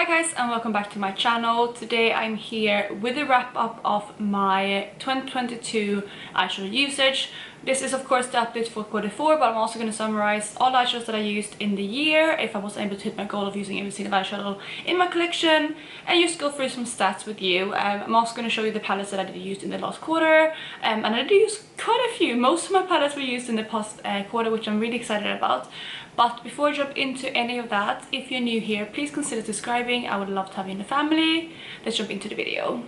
Hi guys and welcome back to my channel. Today I'm here with a wrap up of my 2022 eyeshadow usage. This is of course the update for Q4, but I'm also going to summarize all the eyeshadows that I used in the year, if I was able to hit my goal of using every single eyeshadow in my collection, and just go through some stats with you. I'm also going to show you the palettes that I did use in the last quarter, and I did use quite a few. Most of my palettes were used in the past quarter, which I'm really excited about. But before I jump into any of that, if you're new here, please consider subscribing. I would love to have you in the family. Let's jump into the video.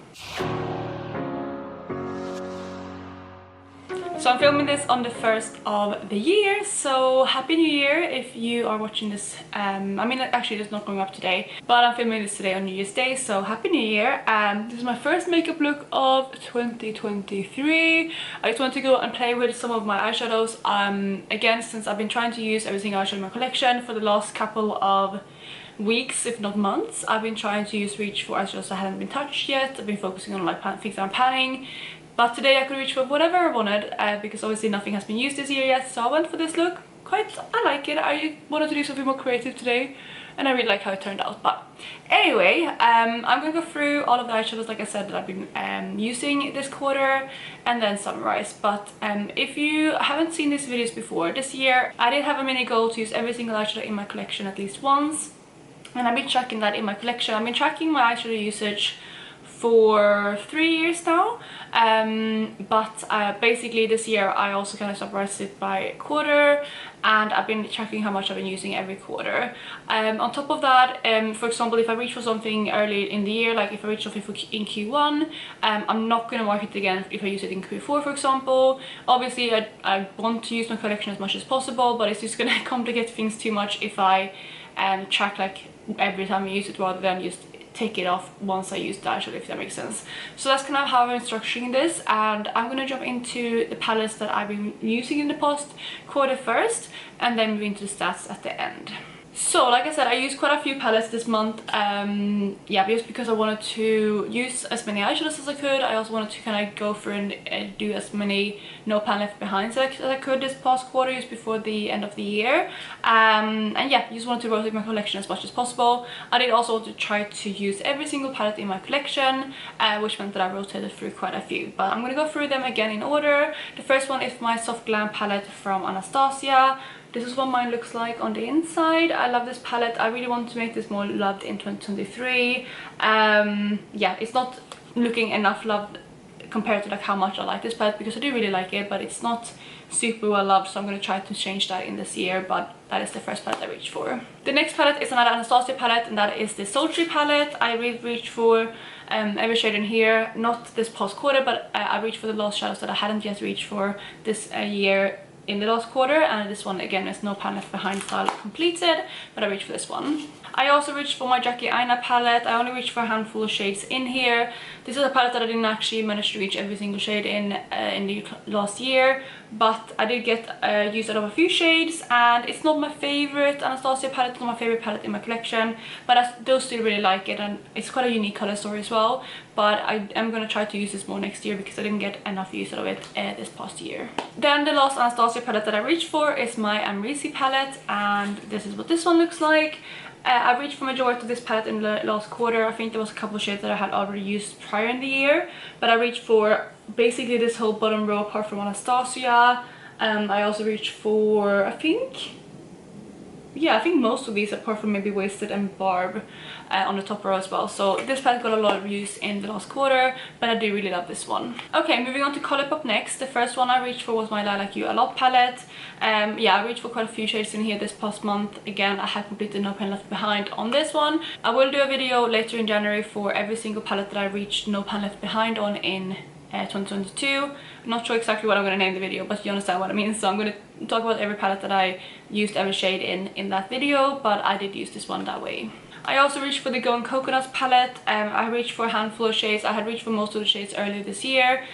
So I'm filming this on the 1st of the year, so happy new year if you are watching this. I mean, actually it's not going up today, but I'm filming this today on New Year's Day, so happy new year. This is my first makeup look of 2023. I just want to go and play with some of my eyeshadows. Again, since I've been trying to use every single eyeshadow in my collection for the last couple of weeks, if not months, I've been trying to reach for eyeshadows that haven't been touched yet. I've been focusing on like things I'm panning. But today I could reach for whatever I wanted, because obviously nothing has been used this year yet, so I went for this look. I like it. I wanted to do something more creative today, and I really like how it turned out. But anyway, I'm going to go through all of the eyeshadows, like I said, that I've been using this quarter, and then summarize. But if you haven't seen these videos before, this year I did have a mini goal to use every single eyeshadow in my collection at least once, and I've been tracking that in my collection. I've been tracking my eyeshadow usage for 3 years now, but basically this year I also kind of summarized it by quarter, and I've been tracking how much I've been using every quarter. On top of that, for example, if I reach for something early in the year, like if I reach something in Q1, I'm not going to mark it again if I use it in Q4, for example. Obviously I want to use my collection as much as possible, but it's just going to complicate things too much if I track like every time I use it, rather than just take it off once I use the eyeshadow, if that makes sense. So that's kind of how I'm structuring this, and I'm gonna jump into the palettes that I've been using in the past quarter first, and then move into the stats at the end. So like I said, I used quite a few palettes this month, yeah, just because I wanted to use as many eyeshadows as I could. I also wanted to kind of go through and do as many no pan left behind as I could this past quarter, just before the end of the year. And yeah, just wanted to rotate my collection as much as possible. I did also want to try to use every single palette in my collection, which meant that I rotated through quite a few. But I'm going to go through them again in order. The first one is my Soft Glam palette from Anastasia. This is what mine looks like on the inside. I love this palette. I really want to make this more loved in 2023. Yeah, it's not looking enough loved compared to like how much I like this palette, because I do really like it, but it's not super well loved, so I'm going to try to change that in this year. But that is the first palette I reached for. The next palette is another Anastasia palette, and that is the Sultry palette. I really reached for every shade in here, not this past quarter, but I reached for the last shadows that I hadn't yet reached for this year in the last quarter, and this one again is no pan left behind style completed, but I reached for this one. I also reached for my Jackie Aina palette. I only reached for a handful of shades in here. This is a palette that I didn't actually manage to reach every single shade in the last year, but I did get use out of a few shades, and it's not my favorite Anastasia palette, it's not my favorite palette in my collection, but I do still really like it, and it's quite a unique color story as well. But I am going to try to use this more next year, because I didn't get enough use out of it this past year. Then the last Anastasia palette that I reached for is my Amrezy palette, and this is what this one looks like. I reached for majority of this palette in the last quarter. I think there was a couple of shades that I had already used prior in the year, but I reached for basically this whole bottom row apart from Anastasia. I also reached for, I think most of these apart from maybe Wasted and Barb on the top row as well. So this palette got a lot of use in the last quarter, but I do really love this one. Okay, moving on to Colourpop next. The first one I reached for was my Lilac You A Lot palette. Yeah, I reached for quite a few shades in here this past month. Again, I have completed no pan left behind on this one. I will do a video later in January for every single palette that I reached no pan left behind on in 2022. I'm not sure exactly what I'm going to name the video, but you understand what I mean. So I'm going to talk about every palette that I used every shade in that video, but I did use this one that way. I also reached for the Going Coconuts palette. I reached for a handful of shades. I had reached for most of the shades earlier this year.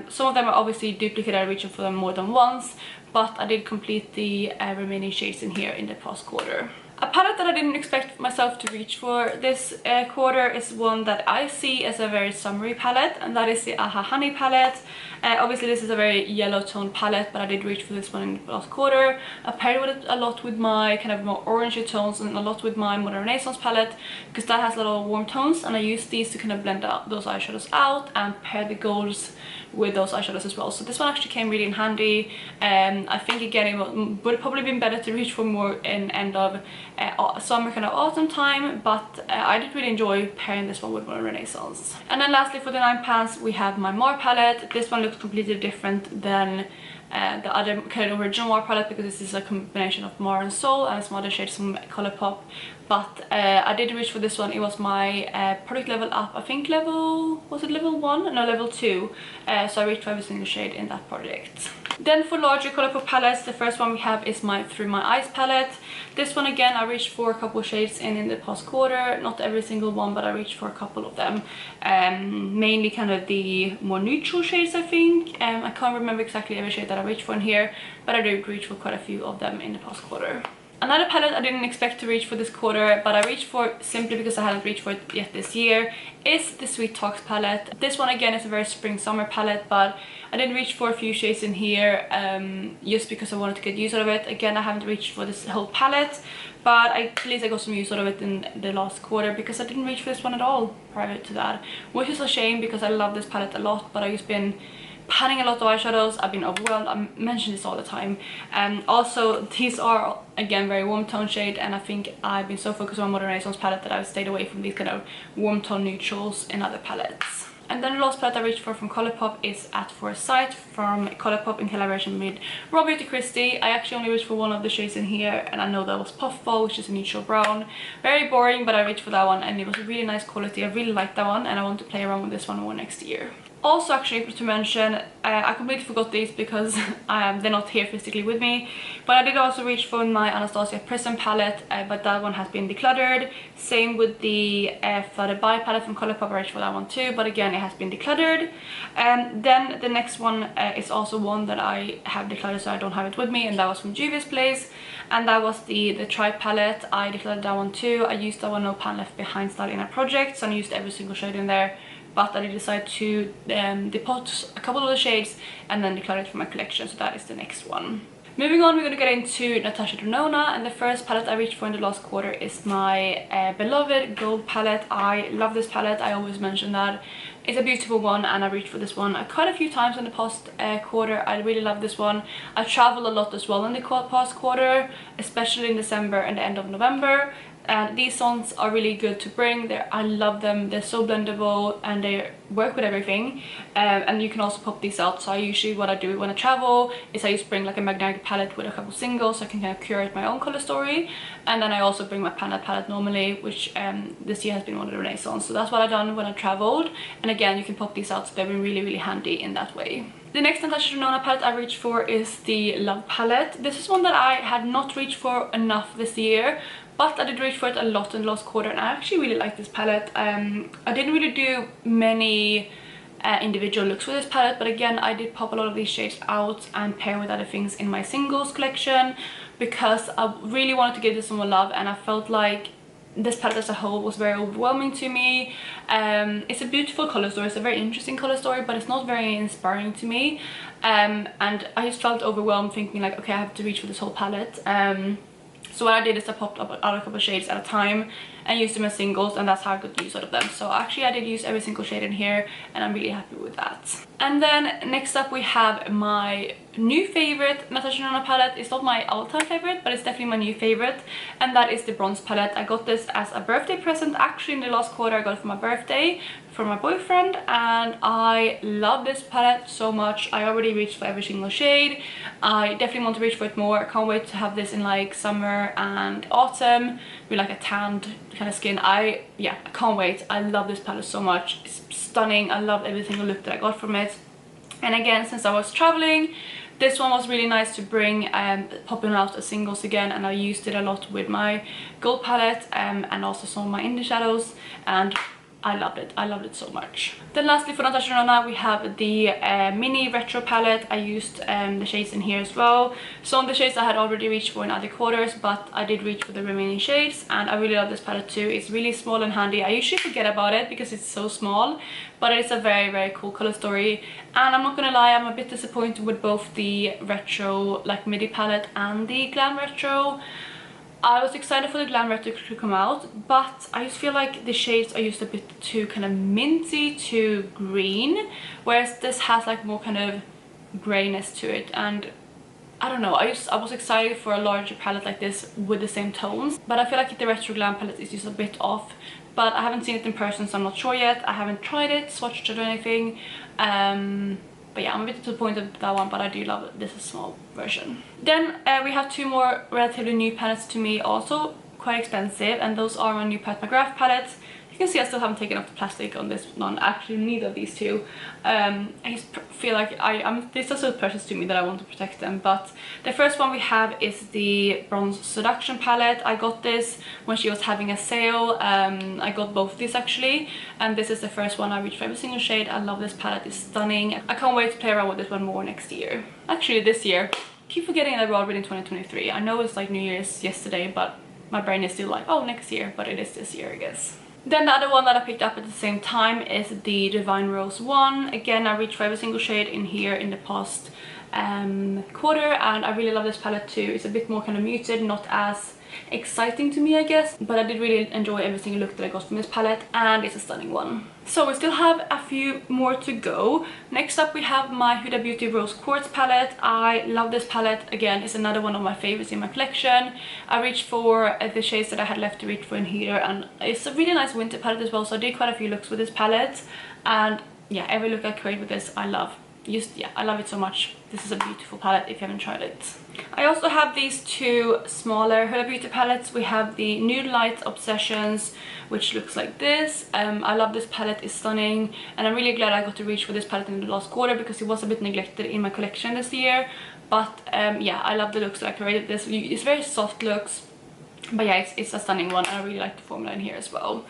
Some of them are obviously duplicated. I reached for them more than once, but I did complete the remaining shades in here in the past quarter. A palette that I didn't expect myself to reach for this quarter is one that I see as a very summery palette, and that is the Aha Honey palette. Obviously this is a very yellow tone palette, but I did reach for this one in the last quarter. I paired with it a lot with my kind of more orangey tones and a lot with my Modern Renaissance palette, because that has a lot of warm tones, and I use these to kind of blend out those eyeshadows out and pair the golds with those eyeshadows as well. So this one actually came really in handy. I think again it would have probably been better to reach for more in end of summer, kind of autumn time, but I did really enjoy pairing this one with Modern Renaissance. And then lastly, for the 9 pans, we have my Mar palette. This one looks completely different than the other kind of original Mar palette, because this is a combination of Mar and Soul and some other shades from Colourpop. But I did reach for this one. It was my product level up, I think was it level 1? No, level 2. So I reached for every single shade in that project. Then for larger Colourpop palettes, the first one we have is my Through My Eyes palette. This one again I reached for a couple of shades in the past quarter. Not every single one, but I reached for a couple of them. Mainly kind of the more neutral shades, I think. I can't remember exactly every shade that I reached for in here, but I did reach for quite a few of them in the past quarter. Another palette I didn't expect to reach for this quarter, but I reached for simply because I hadn't reached for it yet this year, is the Sweet Talks palette. This one again is a very spring-summer palette, but I did reach for a few shades in here just because I wanted to get use out of it. Again, I haven't reached for this whole palette, but at least I got some use out of it in the last quarter, because I didn't reach for this one at all prior to that, which is a shame because I love this palette a lot, but I've just been panning a lot of eyeshadows. I've been overwhelmed. I mention this all the time. Also, these are again very warm tone shade, and I think I've been so focused on Modern Renaissance palette that I've stayed away from these kind of warm tone neutrals in other palettes. And then the last palette I reached for from Colourpop is At First Sight from Colourpop in collaboration with Rob Beauty Christie. I actually only reached for one of the shades in here, and I know that was Puffball, which is a neutral brown. Very boring, but I reached for that one, and it was a really nice quality. I really liked that one, and I want to play around with this one more next year. Also, actually, to mention, I completely forgot these because they're not here physically with me, but I did also reach for my Anastasia Prism palette, but that one has been decluttered. Same with the Flooded By palette from Colourpop. I reached for that one too, but again it has been decluttered. Then the next one is also one that I have decluttered, so I don't have it with me, and that was from Juvia's Place, and that was the Tribe palette. I decluttered that one too. I used that one No Pan Left Behind style in a project, so I used every single shade in there. But I did decide to depot a couple of the shades and then declare it for my collection, so that is the next one. Moving on, we're going to get into Natasha Denona, and the first palette I reached for in the last quarter is my beloved Gold palette. I love this palette. I always mention that. It's a beautiful one, and I reached for this one quite a few times in the past quarter. I really love this one. I traveled a lot as well in the past quarter, especially in December and the end of November. And these songs are really good to bring. I love them. They're so blendable and they work with everything. And you can also pop these out. So what I do when I travel is I just bring like a magnetic palette with a couple singles, so I can kind of curate my own color story. And then I also bring my palette normally, which this year has been one of the Renaissance. So that's what I've done when I traveled. And again, you can pop these out, so they've been really, really handy in that way. The next Natasha Denona palette I reached for is the Love palette. This is one that I had not reached for enough this year, but I did reach for it a lot in the last quarter, and I actually really like this palette. I didn't really do many individual looks with this palette, but again I did pop a lot of these shades out and pair with other things in my singles collection, because I really wanted to give this some more love, and I felt like this palette as a whole was very overwhelming to me. It's a beautiful color story, it's a very interesting color story, but it's not very inspiring to me, and I just felt overwhelmed thinking like, okay, I have to reach for this whole palette. So what I did is I popped up out a couple of shades at a time and used them as singles, and that's how I got use out of them. So actually I did use every single shade in here, and I'm really happy with that. And then next up we have my new favorite Natasha Denona palette. It's not my all-time favorite, but it's definitely my new favorite, and that is the Bronze palette. I got this as a birthday present. Actually in the last quarter I got it for my birthday from my boyfriend, and I love this palette so much. I already reached for every single shade. I definitely want to reach for it more. I can't wait to have this in like summer and autumn with like a tanned kind of skin. I can't wait. I love this palette so much. It's stunning. I love every single look that I got from it. And again, since I was traveling, this one was really nice to bring, popping out as singles again, and I used it a lot with my Gold palette and also some of my indie shadows, and I loved it. I loved it so much. Then lastly for Natasha Denona, we have the mini retro palette. I used the shades in here as well. Some of the shades I had already reached for in other quarters, but I did reach for the remaining shades, and I really love this palette too. It's really small and handy. I usually forget about it because it's so small, but it's a very, very cool color story. And I'm not gonna lie, I'm a bit disappointed with both the retro like midi palette and the glam retro. I was excited for the glam retro to come out, but I just feel like the shades are just a bit too kind of minty, too green, whereas this has like more kind of grayness to it. And I don't know, I was excited for a larger palette like this with the same tones, but I feel like the retro glam palette is just a bit off. But I haven't seen it in person, so I'm not sure yet. I haven't tried it, swatched it or anything. But yeah, I'm a bit disappointed with that one, but I do love it. This is a small version. Then we have two more relatively new palettes to me, also quite expensive, and those are my new Pat McGrath palettes. You can see I still haven't taken off the plastic on this one. Actually, neither of these two. I just feel like these are so precious to me that I want to protect them. But the first one we have is the Bronze Seduction palette. I got this when she was having a sale. I got both of these actually, and this is the first one I reached for every single shade. I love this palette, it's stunning. I can't wait to play around with this one more next year. Actually, this year. I keep forgetting that we're already in 2023. I know it's like New Year's yesterday, but my brain is still like, oh, next year, but it is this year, I guess. Then the other one that I picked up at the same time is the Divine Rose one. Again, I reached for every single shade in here in the past quarter, and I really love this palette too. It's a bit more kind of muted, not as exciting to me, I guess, but I did really enjoy every single look that I got from this palette, and it's a stunning one. So we still have a few more to go. Next up we have my Huda Beauty Rose Quartz palette. I love this palette. Again, it's another one of my favorites in my collection. I reached for the shades that I had left to reach for in here, and it's a really nice winter palette as well, so I did quite a few looks with this palette, and yeah, every look I create with this I love. I love it so much. This is a beautiful palette if you haven't tried it. I also have these two smaller Huda Beauty palettes. We have the Nude Light Obsessions, which looks like this. I love this palette, it's stunning, and I'm really glad I got to reach for this palette in the last quarter because it was a bit neglected in my collection this year. But yeah, I love the looks that I created this. It's very soft looks, but yeah, it's a stunning one, and I really like the formula in here as well.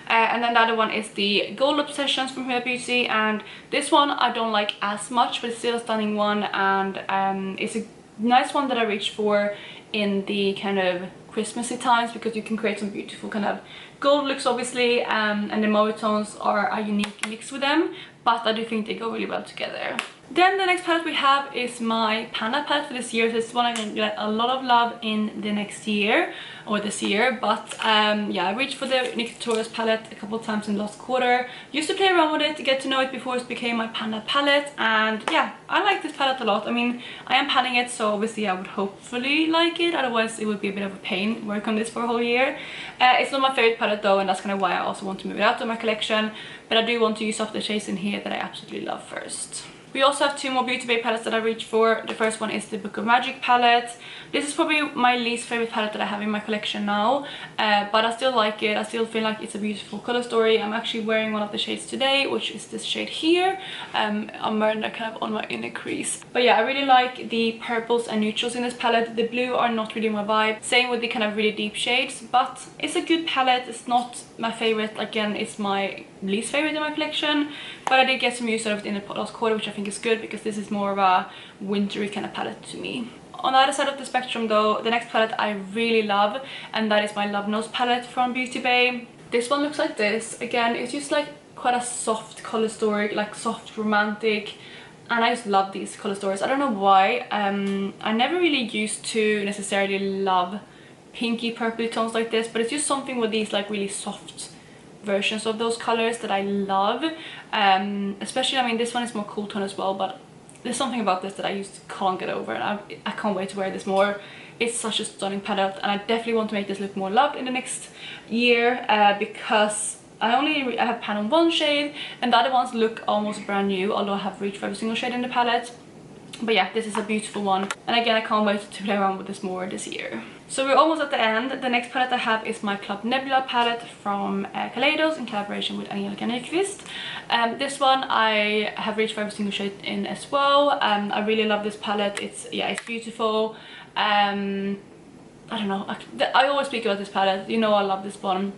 And then the other one is the Gold Obsessions from Huda Beauty, and this one I don't like as much, but it's still a stunning one, and it's a nice one that I reached for in the kind of Christmassy times because you can create some beautiful kind of gold looks obviously, and the mauve tones are a unique mix with them, but I do think they go really well together. Then the next palette we have is my Panda palette for this year. So this one I'm going to get a lot of love in the next year, or this year, but yeah, I reached for the NYX Taurus palette a couple of times in the last quarter. Used to play around with it to get to know it before it became my Panda palette, and yeah, I like this palette a lot. I mean, I am panning it, so obviously I would hopefully like it, otherwise it would be a bit of a pain work on this for a whole year. It's not my favorite palette though, and that's kind of why I also want to move it out of my collection, but I do want to use up the shades in here that I absolutely love first. We also have two more Beauty Bay palettes that I reached for. The first one is the Book of Magic palette. This is probably my least favorite palette that I have in my collection now, but I still like it. I still feel like it's a beautiful color story. I'm actually wearing one of the shades today, which is this shade here. I'm wearing that kind of on my inner crease. But yeah, I really like the purples and neutrals in this palette. The blue are not really my vibe. Same with the kind of really deep shades, but it's a good palette. It's not my favorite. Again, it's my least favorite in my collection, but I did get some use out of it in the last quarter, which I think is good because this is more of a wintry kind of palette to me. On the other side of the spectrum though, the next palette I really love, and that is my Love Nose palette from Beauty Bay. This one looks like this. Again, it's just like quite a soft color story, like soft romantic, and I just love these color stories. I don't know why. I never really used to necessarily love pinky purpley tones like this, but it's just something with these like really soft versions of those colors that I love. Especially, I mean, this one is more cool tone as well, but there's something about this that I just can't get over, and I can't wait to wear this more. It's such a stunning palette, and I definitely want to make this look more loved in the next year, because I have pan on one shade, and the other ones look almost brand new, although I have reached for every single shade in the palette. But yeah, this is a beautiful one, and again, I can't wait to play around with this more this year. So we're almost at the end. The next palette I have is my Club Nebula palette from Kaleidos in collaboration with Angelica Nyqvist. This one I have reached for every single shade in as well. I really love this palette. It's beautiful. I don't know, I always speak about this palette. You know I love this one.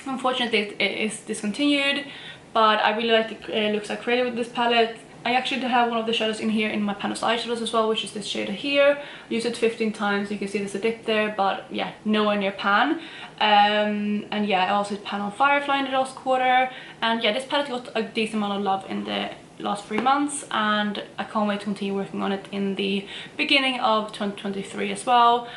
Unfortunately, it is discontinued, but I really like the looks I created with this palette. I actually have one of the shadows in here in my pan of eyeshadows as well, which is this shade here. I used it 15 times, you can see there's a dip there, but yeah, nowhere near pan. And yeah, I also did pan on Firefly in the last quarter. And yeah, this palette got a decent amount of love in the last 3 months, and I can't wait to continue working on it in the beginning of 2023 as well.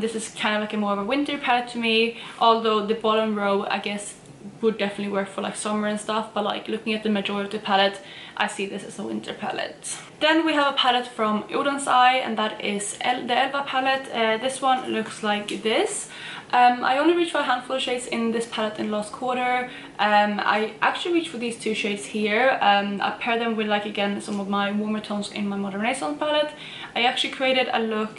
This is kind of like a more of a winter palette to me, although the bottom row I guess would definitely work for like summer and stuff, but like looking at the majority of the palette, I see this as a winter palette. Then we have a palette from Odin's Eye, and that is the Elva palette. This one looks like this. I only reached for a handful of shades in this palette in last quarter. I actually reached for these 2 shades here. I paired them with like again some of my warmer tones in my Modern Renaissance palette. I actually created a look.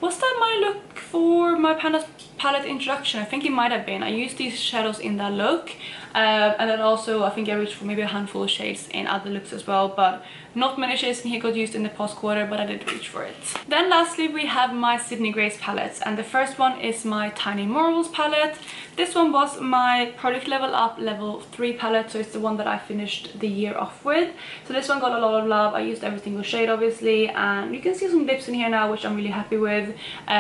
Was that my look for my palette introduction? I think it might have been. I used these shadows in that look, and then also I think I reached for maybe a handful of shades in other looks as well, but not many shades in here got used in the past quarter, but I did reach for it. Then lastly we have my Sydney Grace palettes, and the first one is my Tiny Marvels palette. This one was my Project Level Up Level 3 palette, so it's the one that I finished the year off with. So this one got a lot of love. I used every single shade obviously, and you can see some dips in here now, which I'm really happy with,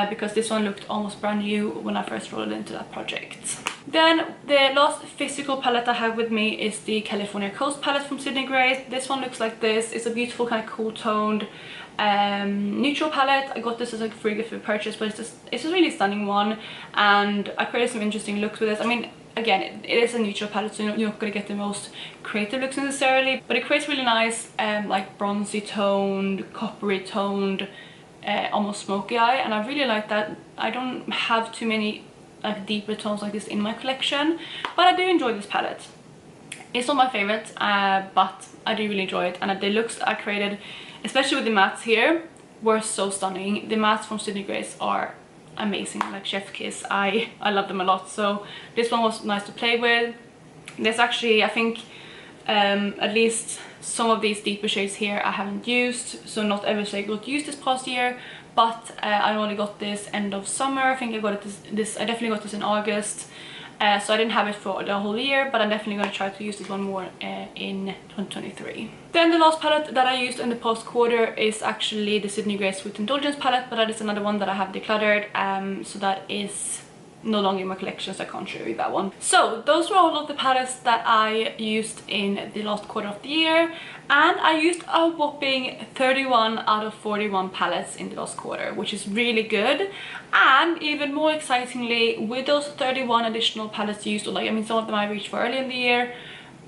because this one looked almost brand new when I first rolled into that project. Then the last physical palette I have with me is the California Coast palette from Sydney Grace. This one looks like this. It's a beautiful kind of cool toned neutral palette. I got this as a free gift for purchase, but it's a really stunning one, and I created some interesting looks with this. I mean, again, it is a neutral palette, so you're not going to get the most creative looks necessarily, but it creates really nice like bronzy toned, coppery toned, almost smoky eye, and I really like that. I don't have too many like deeper tones like this in my collection, but I do enjoy this palette. It's not my favorite, but I do really enjoy it, and the looks I created, especially with the mattes here, were so stunning. The mattes from Sydney Grace are amazing, like chef kiss. I love them a lot, so this one was nice to play with. There's actually, I think, at least some of these deeper shades here I haven't used, so not every shade got used this past year, but I only got this end of summer. I think I got it I definitely got this in August, so I didn't have it for the whole year, but I'm definitely going to try to use this one more in 2023. Then the last palette that I used in the past quarter is actually the Sydney Grace Sweet Indulgence palette, but that is another one that I have decluttered, so that is no longer in my collection, so I can't show you that one. So those were all of the palettes that I used in the last quarter of the year, and I used a whopping 31 out of 41 palettes in the last quarter, which is really good. And even more excitingly, with those 31 additional palettes used, or like, I mean, some of them I reached for early in the year,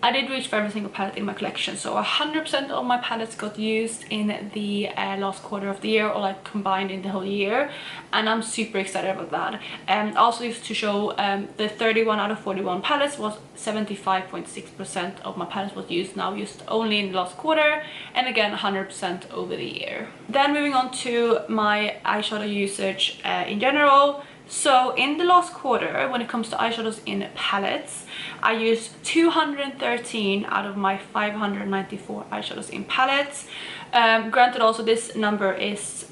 I did reach for every single palette in my collection, so 100% of my palettes got used in the last quarter of the year, or like combined in the whole year, and I'm super excited about that. Also used to show the 31 out of 41 palettes was 75.6% of my palettes was used only in the last quarter, and again 100% over the year. Then moving on to my eyeshadow usage in general. So in the last quarter, when it comes to eyeshadows in palettes, I used 213 out of my 594 eyeshadows in palettes. Granted, also this number is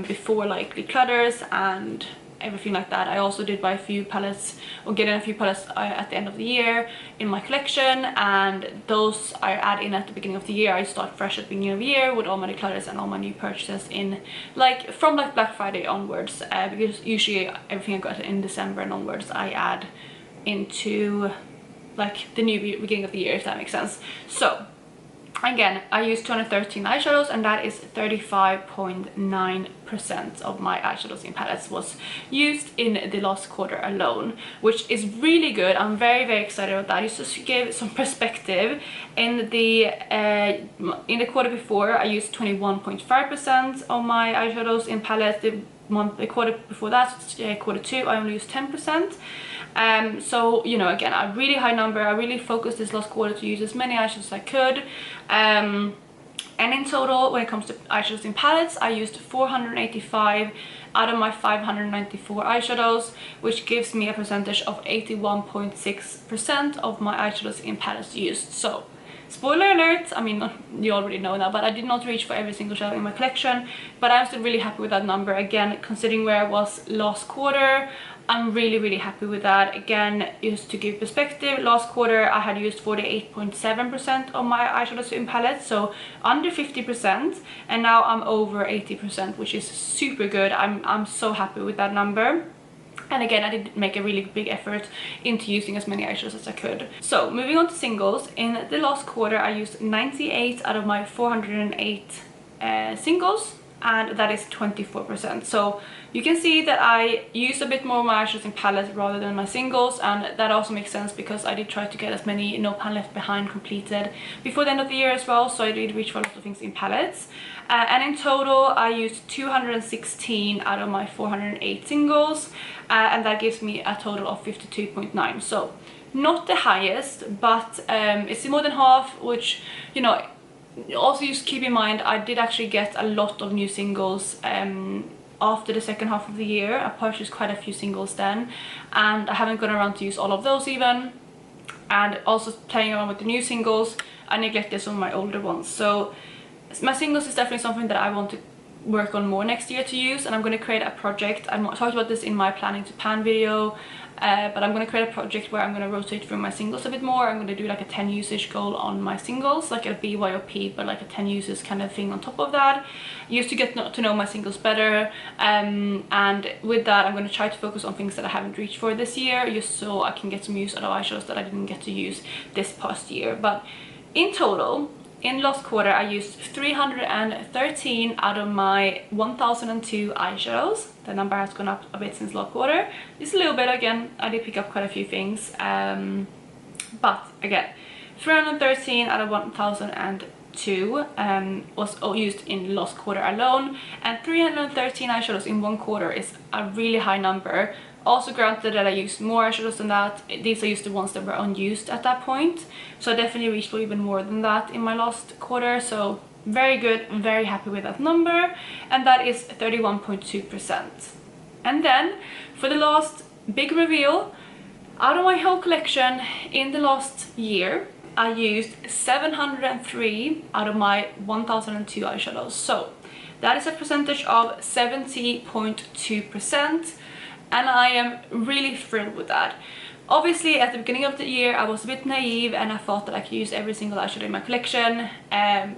before like declutters and everything like that. I also did buy a few palettes, or get in a few palettes at the end of the year in my collection, and those I add in at the beginning of the year. I start fresh at the beginning of the year with all my declutters and all my new purchases in like from like Black Friday onwards, because usually everything I got in December and onwards I add into like the new beginning of the year, if that makes sense. So again, I used 213 eyeshadows, and that is 35.9% of my eyeshadows in palettes was used in the last quarter alone, which is really good. I'm very, very excited about that. Just to give some perspective, in the quarter before, I used 21.5% of my eyeshadows in palettes. The quarter before that, quarter 2, I only used 10%. So, you know, again, a really high number. I really focused this last quarter to use as many eyeshadows as I could. And in total, when it comes to eyeshadows in palettes, I used 485 out of my 594 eyeshadows, which gives me a percentage of 81.6% of my eyeshadows in palettes used. So, spoiler alert, I mean, you already know that, but I did not reach for every single shadow in my collection, but I'm still really happy with that number. Again, considering where I was last quarter, I'm really happy with that. Again, just to give perspective, last quarter I had used 48.7% of my eyeshadows in palette, so under 50%, and now I'm over 80%, which is super good. I'm so happy with that number. And again, I did make a really big effort into using as many eyeshadows as I could. So moving on to singles, in the last quarter I used 98 out of my 408 singles, and that is 24%. So you can see that I use a bit more of my eyeshadows in palette rather than my singles, and that also makes sense because I did try to get as many No Pan Left Behind completed before the end of the year as well, so I did reach for a lot of things in palettes. And in total I used 216 out of my 408 singles, and that gives me a total of 52.9. So not the highest, but it's more than half, which, you know, also just keep in mind I did actually get a lot of new singles after the second half of the year. I purchased quite a few singles then, and I haven't gone around to use all of those even. And also playing around with the new singles, I neglected some of my older ones. So my singles is definitely something that I want to work on more next year to use, and I'm going to create a project. I talked about this in my planning to pan video, but I'm going to create a project where I'm going to rotate through my singles a bit more. I'm going to do like a 10 usage goal on my singles, like a BYOP, but like a 10 uses kind of thing on top of that, just to get to know my singles better. And with that, I'm going to try to focus on things that I haven't reached for this year, just so I can get some use out of eyeshadows that I didn't get to use this past year. But in total, in last quarter I used 313 out of my 1002 eyeshadows. The number has gone up a bit since last quarter. Just a little bit. Again, I did pick up quite a few things. But again, 313 out of 1002 was used in last quarter alone. And 313 eyeshadows in one quarter is a really high number. Also granted that I used more eyeshadows than that. These are just the ones that were unused at that point. So I definitely reached for even more than that in my last quarter. So very good, very happy with that number. And that is 31.2%. And then for the last big reveal, out of my whole collection in the last year, I used 703 out of my 1002 eyeshadows. So that is a percentage of 70.2%. And I am really thrilled with that. Obviously, at the beginning of the year, I was a bit naive and I thought that I could use every single eyeshadow in my collection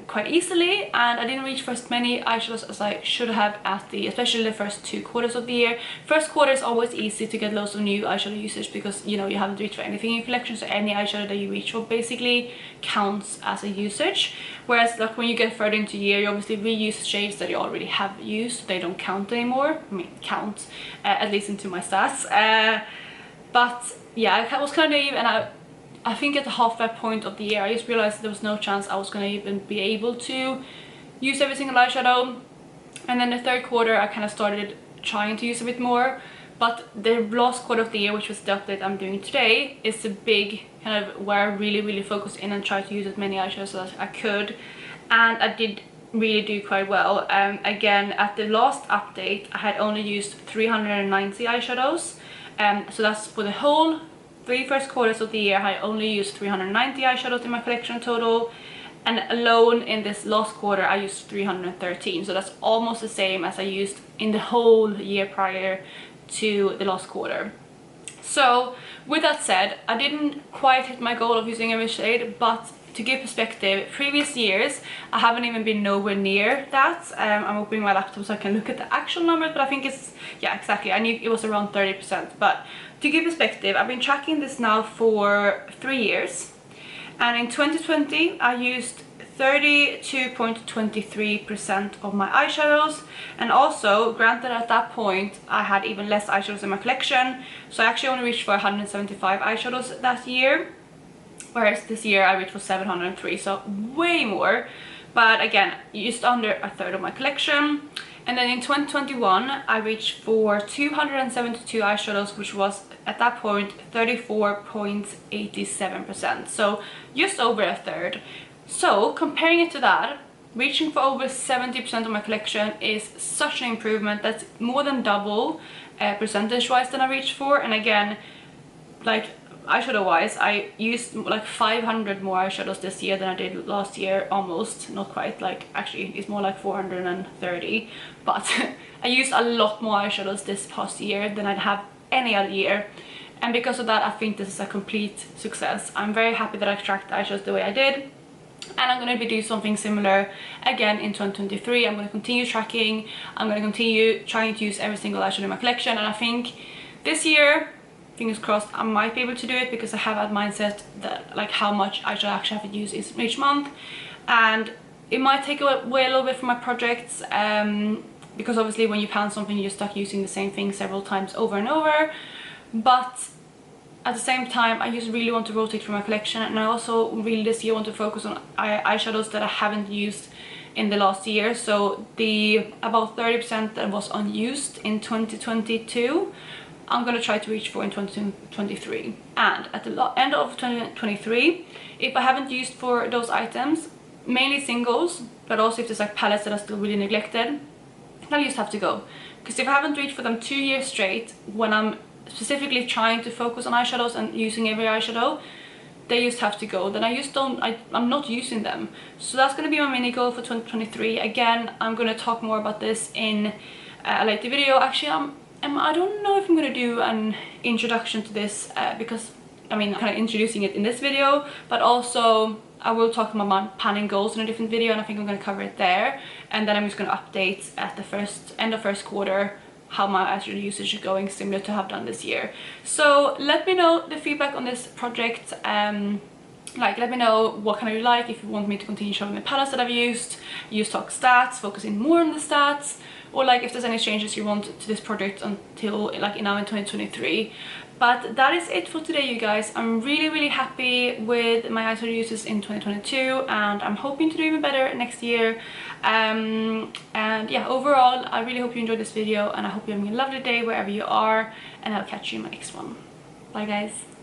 quite easily, and I didn't reach for as many eyeshadows as I should have especially the first 2 quarters of the year. First quarter is always easy to get loads of new eyeshadow usage because, you know, you haven't reached for anything in your collection, so any eyeshadow that you reach for basically counts as a usage. Whereas like when you get further into the year, you obviously reuse shades that you already have used, so they don't count anymore. I mean, count, at least into my stats. But yeah, I was kind of naive, and I think at the halfway point of the year I just realized there was no chance I was going to even be able to use every single eyeshadow. And then the third quarter I kind of started trying to use a bit more, but the last quarter of the year, which was the update I'm doing today, is the big kind of where I really focused in and tried to use as many eyeshadows as I could, and I did really do quite well. Again, at the last update I had only used 390 eyeshadows. So that's for the whole 3 first quarters of the year. I only used 390 eyeshadows in my collection total, and alone in this last quarter I used 313. So that's almost the same as I used in the whole year prior to the last quarter. So with that said, I didn't quite hit my goal of using every shade, but to give perspective, previous years I haven't even been nowhere near that. I'm opening my laptop so I can look at the actual numbers, but I think it's, yeah, exactly, I knew it was around 30%. But to give perspective, I've been tracking this now for 3 years, and in 2020 I used 32.23% of my eyeshadows, and also granted at that point I had even less eyeshadows in my collection, so I actually only reached for 175 eyeshadows that year, whereas this year I reached for 703, so way more. But again, just under a third of my collection. And then in 2021 I reached for 272 eyeshadows, which was at that point 34.87%, so just over a third. So comparing it to that, reaching for over 70% of my collection is such an improvement. That's more than double percentage wise than I reached for. And again, like eyeshadow wise, I used like 500 more eyeshadows this year than I did last year. Almost, not quite, like actually it's more like 430, but I used a lot more eyeshadows this past year than I'd have any other year. And because of that, I think this is a complete success. I'm very happy that I tracked the eyeshadows the way I did. And I'm going to be doing something similar again in 2023. I'm going to continue tracking. I'm going to continue trying to use every single eyeshadow in my collection. And I think this year, fingers crossed, I might be able to do it, because I have that mindset that like how much eyeshadow I actually have to use each month. And it might take away a little bit from my projects, because obviously when you plan something, you're stuck using the same thing several times over and over. But at the same time, I just really want to rotate through my collection, and I also really this year want to focus on eyeshadows that I haven't used in the last year. So the about 30% that was unused in 2022, I'm gonna try to reach for in 2023. And at the end of 2023, if I haven't used for those items, mainly singles, but also if there's like palettes that are still really neglected, they'll just have to go. Because if I haven't reached for them 2 years straight, when I'm specifically trying to focus on eyeshadows and using every eyeshadow, they just have to go. Then I'm not using them. So that's going to be my mini goal for 2023. Again, I'm going to talk more about this in a later video. Actually, I don't know if I'm going to do an introduction to this, because I mean, I'm kind of introducing it in this video, but also I will talk about my planning goals in a different video, and I think I'm going to cover it there. And then I'm just going to update at the end of first quarter how my eyeshadow usage is going, similar to how I've done this year. So let me know the feedback on this project. Like, let me know what kind of you like, if you want me to continue showing the palettes that I've used, use talk stats, focusing more on the stats, or like if there's any changes you want to this project until like now in 2023. But that is it for today, you guys. I'm really happy with my eyeshadow uses in 2022, and I'm hoping to do even better next year. And yeah, overall, I really hope you enjoyed this video, and I hope you're having a lovely day wherever you are, and I'll catch you in my next one. Bye, guys.